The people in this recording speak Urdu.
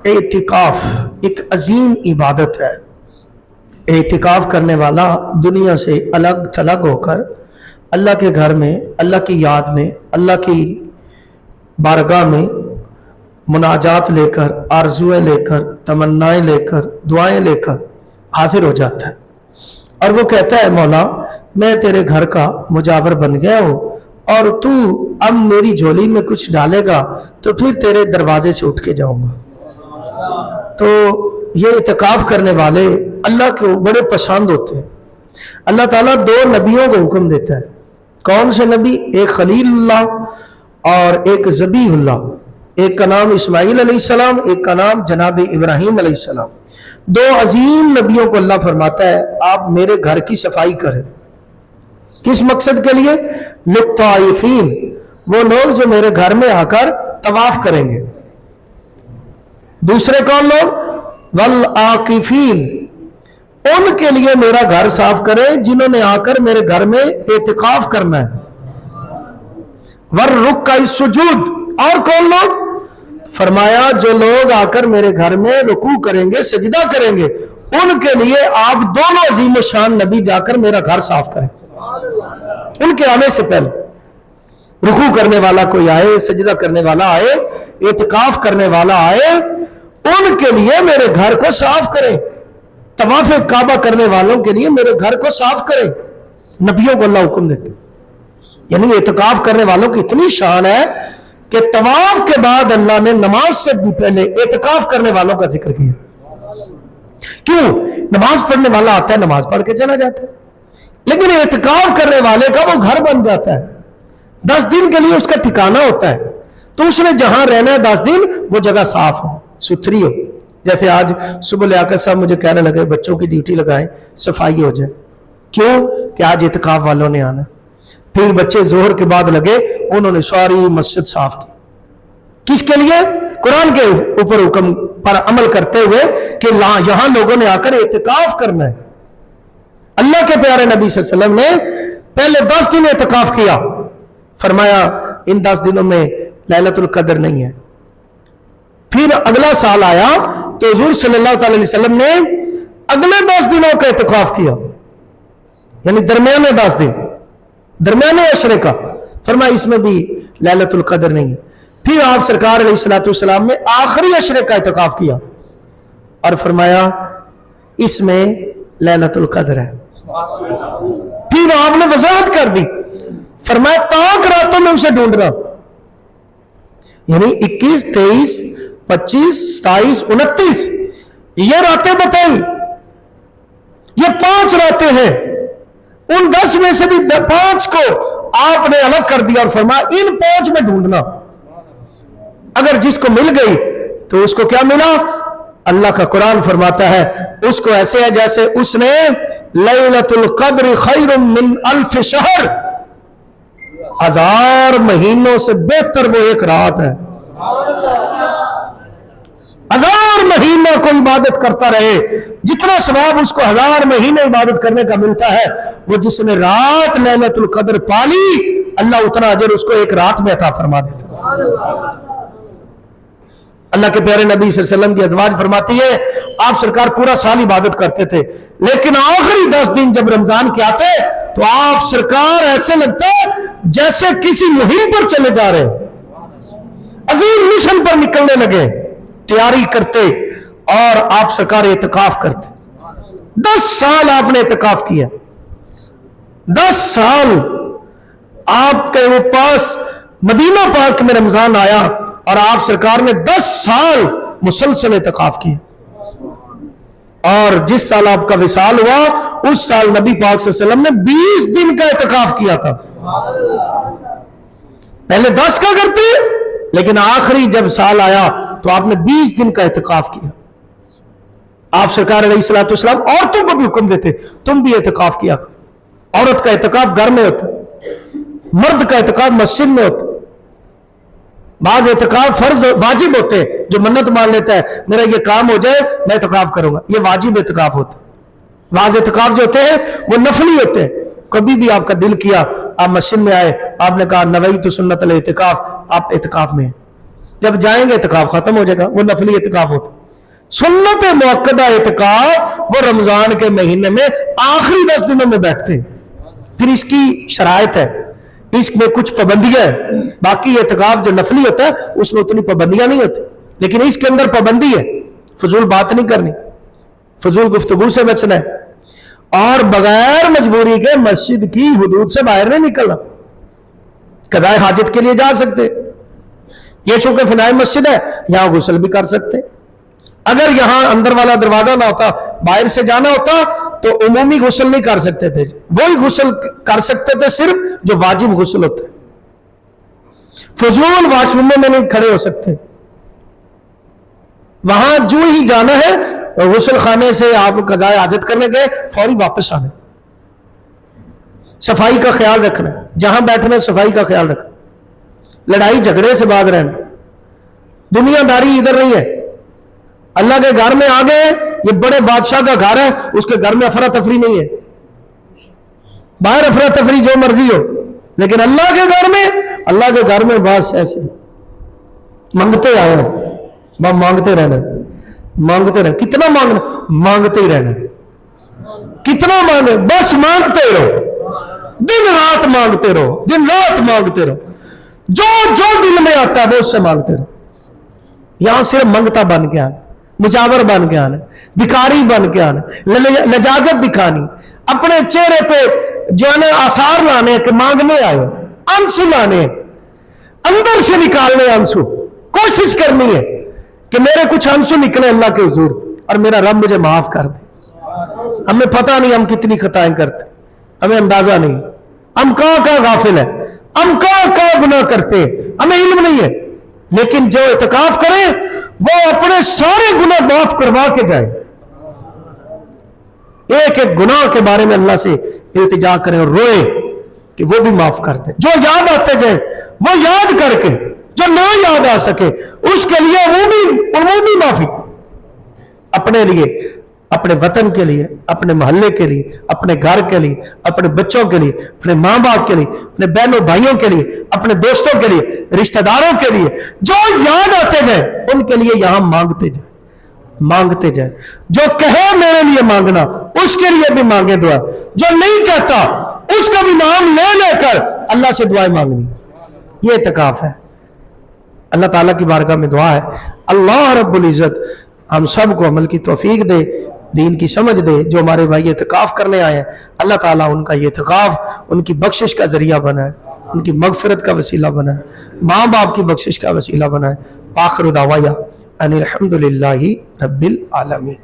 اعتکاف ایک عظیم عبادت ہے۔ اعتکاف کرنے والا دنیا سے الگ تھلگ ہو کر اللہ کے گھر میں، اللہ کی یاد میں، اللہ کی بارگاہ میں مناجات لے کر، آرزویں لے کر، تمنائیں لے کر، دعائیں لے کر حاضر ہو جاتا ہے، اور وہ کہتا ہے مولا میں تیرے گھر کا مجاور بن گیا ہوں، اور تو اب میری جھولی میں کچھ ڈالے گا تو پھر تیرے دروازے سے اٹھ کے جاؤں گا۔ تو یہ اعتکاف کرنے والے اللہ کو بڑے پسند ہوتے ہیں۔ اللہ تعالیٰ دو نبیوں کو حکم دیتا ہے۔ کون سے نبی؟ ایک خلیل اللہ اور ایک ذبیح اللہ۔ ایک کا نام اسماعیل علیہ السلام، ایک کا نام جناب ابراہیم علیہ السلام۔ دو عظیم نبیوں کو اللہ فرماتا ہے آپ میرے گھر کی صفائی کریں۔ کس مقصد کے لیے؟ للطائفین، وہ لوگ جو میرے گھر میں آ کر طواف کریں گے۔ دوسرے کون لوگ؟ والعاکفین، ان کے لیے میرا گھر صاف کریں جنہوں نے آ کر میرے گھر میں اعتکاف کرنا ہے۔ والرکع السجود، اور کون لوگ؟ فرمایا جو لوگ آ کر میرے گھر میں رکوع کریں گے، سجدہ کریں گے، ان کے لیے آپ دونوں عظیم الشان نبی جا کر میرا گھر صاف کریں۔ ان کے آنے سے پہلے رکوع کرنے والا کوئی آئے، سجدہ کرنے والا آئے، اعتکاف کرنے والا آئے، ان کے لیے میرے گھر کو صاف کریں۔ طواف کعبہ کرنے والوں کے لیے میرے گھر کو صاف کریں۔ نبیوں کو اللہ حکم دیتے، یعنی اعتکاف کرنے والوں کی اتنی شان ہے کہ طواف کے بعد اللہ نے نماز سے بھی پہلے اعتکاف کرنے والوں کا ذکر کیا۔ کیوں؟ نماز پڑھنے والا آتا ہے، نماز پڑھ کے چلا جاتا ہے، لیکن اعتکاف کرنے والے کا وہ گھر بن جاتا ہے۔ 10 دن کے لیے اس کا ٹھکانہ ہوتا ہے، تو اس نے جہاں رہنا ہے 10 دن وہ جگہ صاف ہو، ستھری ہو۔ جیسے آج صبح لیاقت صاحب مجھے کہنے لگے بچوں کی ڈیوٹی لگائیں، صفائی ہو جائے۔ کیوں؟ کہ آج اعتکاف والوں نے آنا۔ پھر بچے ظہر کے بعد لگے، انہوں نے ساری مسجد صاف کی۔ کس کے لیے؟ قرآن کے اوپر حکم پر عمل کرتے ہوئے کہ یہاں لوگوں نے آ کر اعتکاف کرنا ہے۔ اللہ کے پیارے نبی صلی اللہ علیہ وسلم نے پہلے 10 دن اعتکاف کیا، فرمایا ان 10 دنوں میں لیلۃ القدر نہیں ہے۔ پھر اگلا سال آیا تو حضور صلی اللہ علیہ وسلم نے اگلے 10 دنوں کا اعتکاف کیا، یعنی درمیانے 10 دن، درمیانے عشرے کا، فرمایا اس میں بھی لیلۃ القدر نہیں ہے۔ پھر آپ سرکار علیہ السلام نے آخری عشرے کا اعتکاف کیا اور فرمایا اس میں لیلۃ القدر ہے۔ پھر آپ نے وضاحت کر دی، فرمایا تاک راتوں میں اسے ڈھونڈنا، یعنی 21، 23، 25، 27، 29 یہ راتیں بتائی، یہ 5 راتیں ہیں، ان 10 میں سے بھی 5 کو آپ نے الگ کر دیا اور فرمایا ان 5 میں ڈھونڈنا، اگر جس کو مل گئی تو اس کو کیا ملا؟ اللہ کا قرآن فرماتا ہے اس کو ایسے ہے جیسے اس نے لیلۃ القدر خیر من 1000 شہر، 1000 مہینوں سے بہتر وہ ایک رات ہے۔ 1000 مہینہ کو عبادت کرتا رہے، جتنا ثواب اس کو 1000 مہینے عبادت کرنے کا ملتا ہے، وہ جس نے رات لیلۃ القدر پالی اللہ اتنا اجر اس کو ایک رات میں عطا فرما دیتا۔ اللہ کے پیارے نبی صلی اللہ علیہ وسلم کی ازواج فرماتی ہے آپ سرکار پورا سال عبادت کرتے تھے، لیکن آخری 10 دن جب رمضان کے آتے تو آپ سرکار ایسے لگتا ہے جیسے کسی مہم پر چلے جا رہے، عظیم مشن پر نکلنے لگے، تیاری کرتے اور آپ سرکار اعتکاف کرتے۔ 10 سال آپ نے اعتکاف کیا، 10 سال آپ کے وہ پاس مدینہ پاک میں رمضان آیا اور آپ سرکار نے 10 سال مسلسل اعتکاف کیا، اور جس سال آپ کا وصال ہوا اس سال نبی پاک صلی اللہ علیہ وسلم نے 20 دن کا اعتکاف کیا تھا۔ پہلے 10 کا کرتے، لیکن آخری جب سال آیا تو آپ نے 20 دن کا اعتکاف کیا۔ آپ سرکار علیہ السلام عورتوں کو بھی حکم دیتے تم بھی اعتکاف کیا۔ عورت کا اعتکاف گھر میں ہوتا، مرد کا اعتکاف مسجد میں ہوتا۔ بعض اعتکاف فرض واجب ہوتے ہیں، جو منت مان لیتا ہے میرا یہ کام ہو جائے میں اعتکاف کروں گا، یہ واجب اعتکاف ہوتا ہے۔ بعض اعتکاف جو ہوتے ہیں وہ نفلی ہوتے ہیں، کبھی بھی آپ کا دل کیا آپ مسجد میں آئے، آپ نے کہا نویت سنت الاعتکاف، آپ اعتکاف میں ہیں۔ جب جائیں گے اعتکاف ختم ہو جائے گا، وہ نفلی اعتکاف ہوتا۔ سنت مؤکدہ اعتکاف وہ رمضان کے مہینے میں آخری 10 دنوں میں بیٹھتے ہیں، پھر اس کی شرائط ہے، اس میں کچھ پابندیاں ہیں۔ باقی اعتکاف جو نفلی ہوتا ہے اس میں اتنی پابندیاں نہیں ہوتی، لیکن اس کے اندر پابندی ہے، فضول بات نہیں کرنی، فضول گفتگو سے بچنا ہے، اور بغیر مجبوری کے مسجد کی حدود سے باہر نہیں نکلنا۔ قضاء حاجت کے لیے جا سکتے، یہ چونکہ فنائی مسجد ہے یہاں غسل بھی کر سکتے۔ اگر یہاں اندر والا دروازہ نہ ہوتا، باہر سے جانا ہوتا تو عمومی غسل نہیں کر سکتے تھے، وہی غسل کر سکتے تھے صرف جو واجب غسل ہوتا ہے۔ فضول واش روم میں نہیں کھڑے ہو سکتے، وہاں جو ہی جانا ہے غسل خانے سے آپ قضاء حاجت کرنے گئے فوری واپس آنا، صفائی کا خیال رکھنا، جہاں بیٹھنا صفائی کا خیال رکھنا، لڑائی جھگڑے سے باز رہنا، دنیا داری ادھر نہیں ہے۔ اللہ کے گھر میں آ گئے، یہ بڑے بادشاہ کا گھر ہے، اس کے گھر میں افراتفری نہیں ہے، باہر افراتفری جو مرضی ہو، لیکن اللہ کے گھر میں بس ایسے مانگتے آئے ہیں، مانگتے رہنا، کتنا مانگنا، مانگتے ہی رہنا، کتنا مانگے، بس مانگتے رہو، دن رات مانگتے رہو، دن رات مانگتے رہو، جو دل میں آتا ہے وہ اس سے مانگتے رہو۔ یہاں صرف منگتا بن کے آنا، مجاور بن کے آنا، بھکاری بن کے آنا، لجاجت دکھانی، اپنے چہرے پہ جو ہے نا آثار لانے کہ مانگنے آئے، آنسو لانے، اندر سے نکالنے آنسو، کوشش کرنی ہے کہ میرے کچھ آنسو نکلے اللہ کے حضور اور میرا رب مجھے معاف کر دے۔ ہمیں پتہ نہیں ہم کتنی خطائیں کرتے، ہمیں اندازہ نہیں، ہم کہاں غافل ہیں، ہم کہاں گناہ کرتے، ہمیں علم نہیں ہے، لیکن جو اعتکاف کرے وہ اپنے سارے گناہ معاف کروا کے جائے، ایک ایک گناہ کے بارے میں اللہ سے التجا کرے اور روئے کہ وہ بھی معاف کر دے، جو یاد آتے جائے وہ یاد کر کے، جو نہ یاد آ سکے اس کے لیے عمومی معافی، اپنے لیے، اپنے وطن کے لیے، اپنے محلے کے لیے، اپنے گھر کے لیے، اپنے بچوں کے لیے، اپنے ماں باپ کے لیے، اپنے بہنوں بھائیوں کے لیے، اپنے دوستوں کے لیے، رشتہ داروں کے لیے، جو یاد آتے جائیں ان کے لیے یہاں مانگتے جائیں، جو کہے میرے لیے مانگنا اس کے لیے بھی مانگے دعا، جو نہیں کہتا اس کا بھی نام لے کر اللہ سے دعائیں مانگنی، یہ اعتکاف ہے۔ اللہ تعالیٰ کی بارگاہ میں دعا ہے اللہ رب العزت ہم سب کو عمل کی توفیق دے، دین کی سمجھ دے۔ جو ہمارے بھائی اعتکاف کرنے آئے ہیں اللہ تعالیٰ ان کا یہ اعتکاف ان کی بخشش کا ذریعہ بنائے، ان کی مغفرت کا وسیلہ بنائے، ماں باپ کی بخشش کا وسیلہ بنائے۔ آخر دعوایا ان الحمدللہ رب العالمین۔